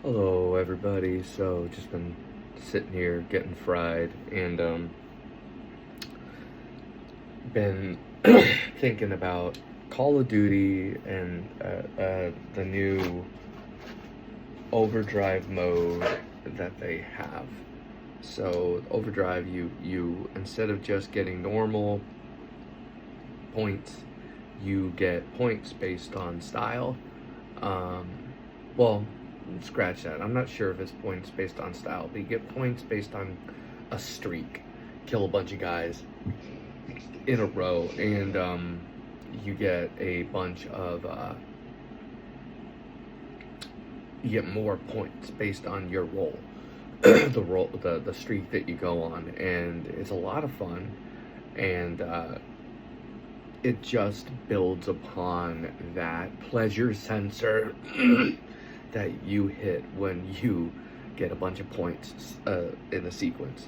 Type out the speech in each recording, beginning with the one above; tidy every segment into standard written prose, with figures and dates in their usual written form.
Hello, everybody. So, just been sitting here getting fried and been thinking about Call of Duty and the new overdrive mode that they have. So, overdrive, you instead of just getting normal points, you get points based on style. Um, well, scratch that. I'm not sure if it's points based on style, but you get points based on a streak. Kill a bunch of guys in a row, and you get a bunch of you get more points based on your roll, the streak that you go on, and it's a lot of fun, and it just builds upon that pleasure sensor that you hit when you get a bunch of points in a sequence.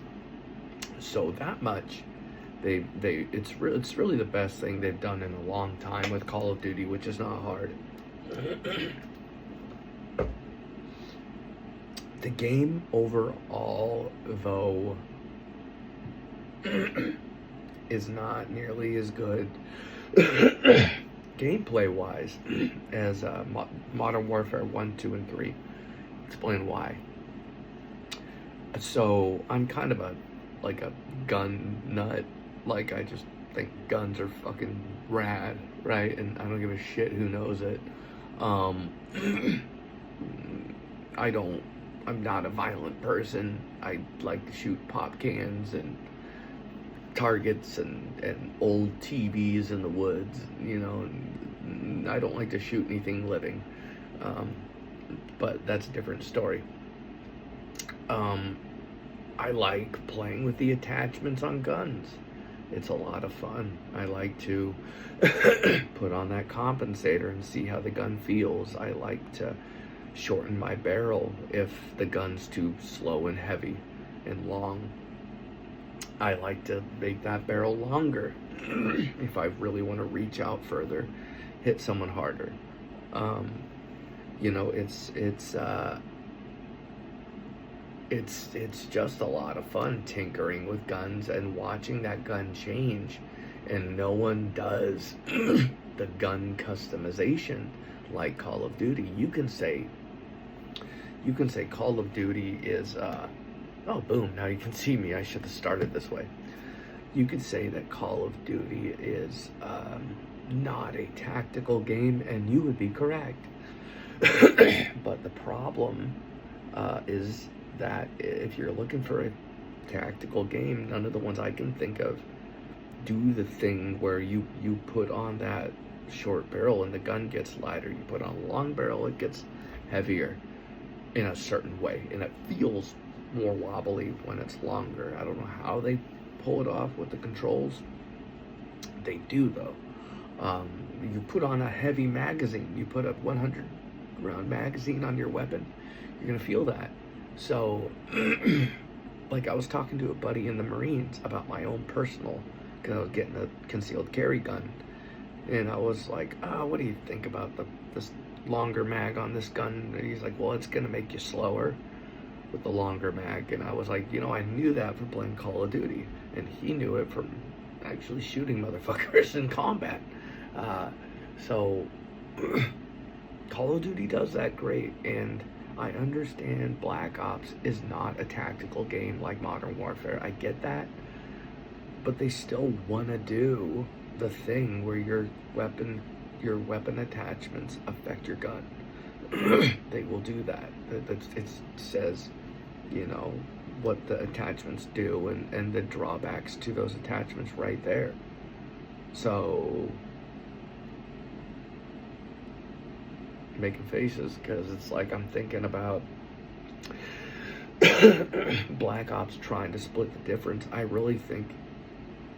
So that much, it's really the best thing they've done in a long time with Call of Duty, which is not hard. The game overall, though, is not nearly as good gameplay wise as Modern Warfare 1, 2, and 3. Explain why. So I'm kind of a gun nut. Like, I just think guns are fucking rad, right? And I don't give a shit who knows it. I'm not a violent person. I like to shoot pop cans and targets and old TVs in the woods, and I don't like to shoot anything living, but that's a different story. I like playing with the attachments on guns. It's a lot of fun. I like to put on that compensator and see how the gun feels. I like to shorten my barrel if the gun's too slow and heavy and long. I like to make that barrel longer if I really want to reach out further, hit someone harder. It's just a lot of fun tinkering with guns and watching that gun change, and no one does the gun customization like Call of Duty. You can say Call of Duty is oh, boom, now you can see me. I should have started this way. You could say that Call of Duty is not a tactical game, and you would be correct. But the problem is that if you're looking for a tactical game, none of the ones I can think of do the thing where you put on that short barrel and the gun gets lighter. You put on a long barrel, it gets heavier in a certain way, and it feels more wobbly when it's longer. I don't know how they pull it off with the controls. They do, though. You put on a heavy magazine, you put a 100 round magazine on your weapon, you're gonna feel that. So like, I was talking to a buddy in the Marines about my own personal, because I was getting a concealed carry gun, and I was like, what do you think about this longer mag on this gun? And he's like, well, it's gonna make you slower with the longer mag. And I was like, I knew that from playing Call of Duty, and he knew it from actually shooting motherfuckers in combat. So Call of Duty does that great, and I understand Black Ops is not a tactical game like Modern Warfare. I get that, but they still want to do the thing where your weapon attachments affect your gun. They will do that. It says, what the attachments do and the drawbacks to those attachments right there. So, making faces because it's like I'm thinking about Black Ops trying to split the difference. I really think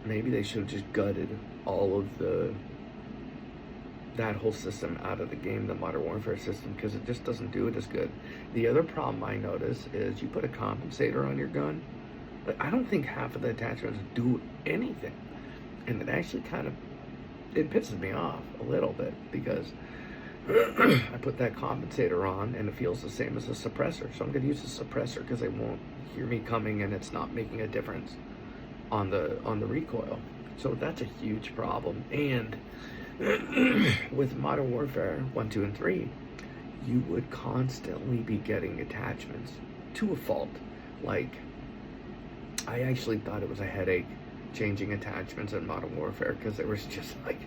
maybe they should have just gutted all of that whole system out of the game, the Modern Warfare system, because it just doesn't do it as good. The other problem I notice is you put a compensator on your gun, but I don't think half of the attachments do anything, and it actually it pisses me off a little bit, because I put that compensator on and it feels the same as a suppressor. So I'm going to use a suppressor because they won't hear me coming and it's not making a difference on the recoil. So that's a huge problem. And with Modern Warfare 1, 2, and 3, you would constantly be getting attachments to a fault. Like, I actually thought it was a headache changing attachments in Modern Warfare because there was just like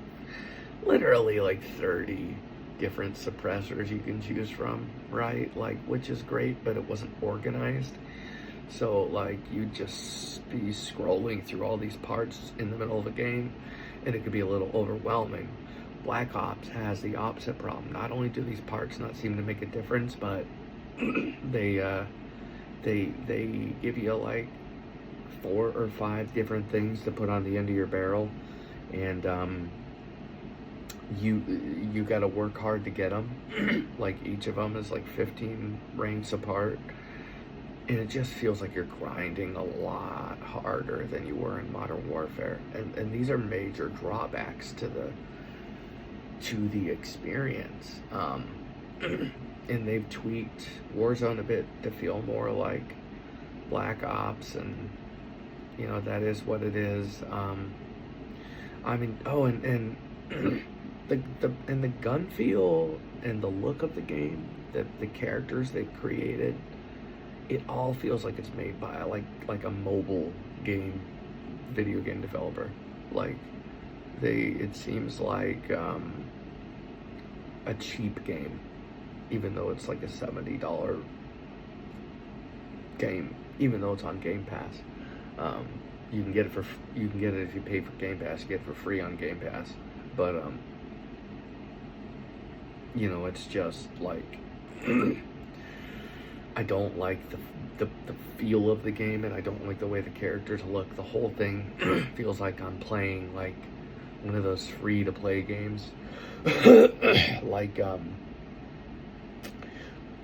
literally like 30 different suppressors you can choose from, right? Like, which is great, but it wasn't organized. So like you'd just be scrolling through all these parts in the middle of a game and it could be a little overwhelming. Black Ops has the opposite problem. Not only do these parts not seem to make a difference, but they give you like 4 or 5 different things to put on the end of your barrel, and you got to work hard to get them. Like each of them is like 15 ranks apart, and it just feels like you're grinding a lot harder than you were in Modern Warfare. And these are major drawbacks to the experience. And they've tweaked Warzone a bit to feel more like Black Ops, and you know, that is what it is. I mean, oh, and the gun feel and the look of the game, the characters they created, it all feels like it's made by like a mobile game, video game developer. Like it seems like a cheap game, even though it's like a $70 game, even though it's on Game Pass. You can get it if you pay for Game Pass. You get it for free on Game Pass, but you know, it's just like I don't like the feel of the game, and I don't like the way the characters look. The whole thing feels like I'm playing like one of those free to play games, like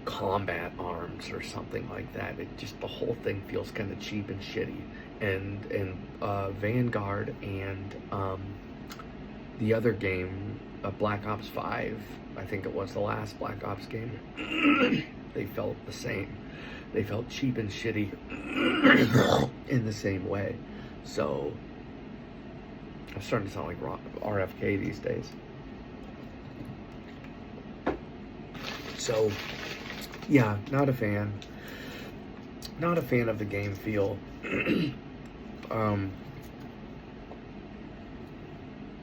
Combat Arms or something like that. It just, the whole thing feels kind of cheap and shitty. And Vanguard and the other game, Black Ops 5, I think it was the last Black Ops game, they felt the same. They felt cheap and shitty in the same way. So I'm starting to sound like RFK these days. So yeah, not a fan. Not a fan of the game feel.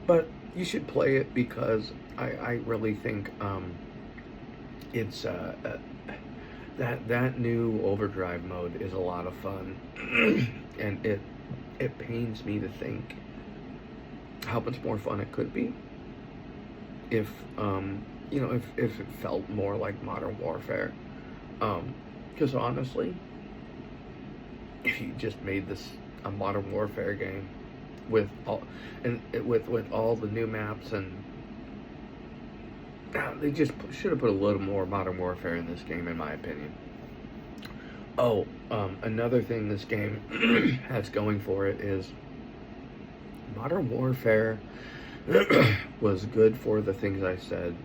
But you should play it because I really think it's that new overdrive mode is a lot of fun. And it pains me to think how much more fun it could be if you know, if it felt more like Modern Warfare. Because honestly, if you just made this a Modern Warfare game with all the new maps, and they just should have put a little more Modern Warfare in this game, in my opinion. Oh, another thing this game has going for it is Modern Warfare was good for the things I said.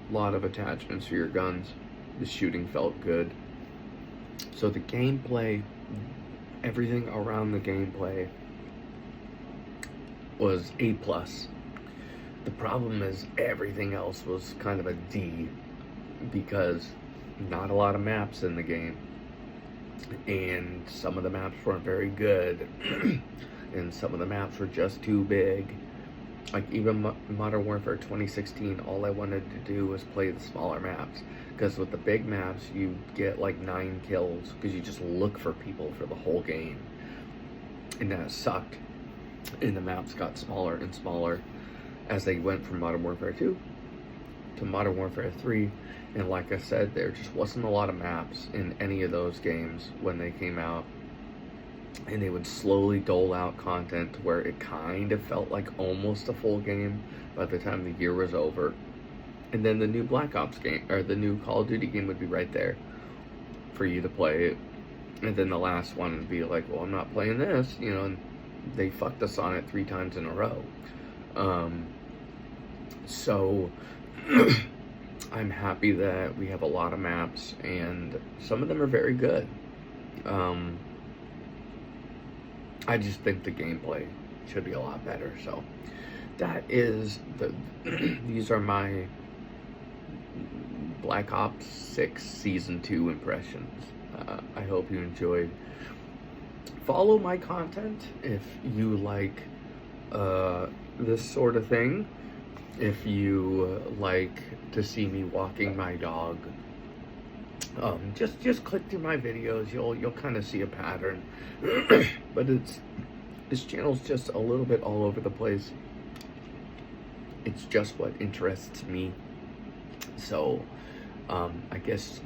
A lot of attachments for your guns. The shooting felt good. So the gameplay, everything around the gameplay was A+. The problem is everything else was kind of a D, because not a lot of maps in the game, and some of the maps weren't very good, and some of the maps were just too big. Like even Modern Warfare 2016, all I wanted to do was play the smaller maps, because with the big maps you get like 9 kills because you just look for people for the whole game, and that sucked. And the maps got smaller and smaller as they went from Modern Warfare 2 to Modern Warfare 3, and like I said, there just wasn't a lot of maps in any of those games when they came out. And they would slowly dole out content to where it kind of felt like almost a full game by the time the year was over. And then the new Black Ops game, or the new Call of Duty game, would be right there for you to play. And then the last one would be like, well, I'm not playing this, you know, and they fucked us on it 3 times in a row. So I'm happy that we have a lot of maps, and some of them are very good. Um, I just think the gameplay should be a lot better. So that is the. These are my Black Ops 6 Season 2 impressions. I hope you enjoyed. Follow my content if you like this sort of thing. If you like to see me walking my dog, just click through my videos. You'll kind of see a pattern. But this channel's just a little bit all over the place. It's just what interests me. So I guess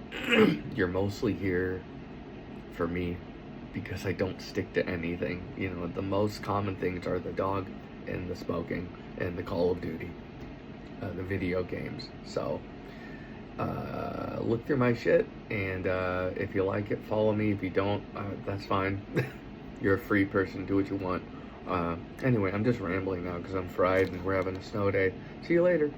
you're mostly here for me because I don't stick to anything. You know, the most common things are the dog and the smoking and the Call of Duty, the video games. So look through my shit, and if you like it, follow me. If you don't, that's fine. You're a free person, do what you want. Anyway, I'm just rambling now because I'm fried and we're having a snow day. See you later.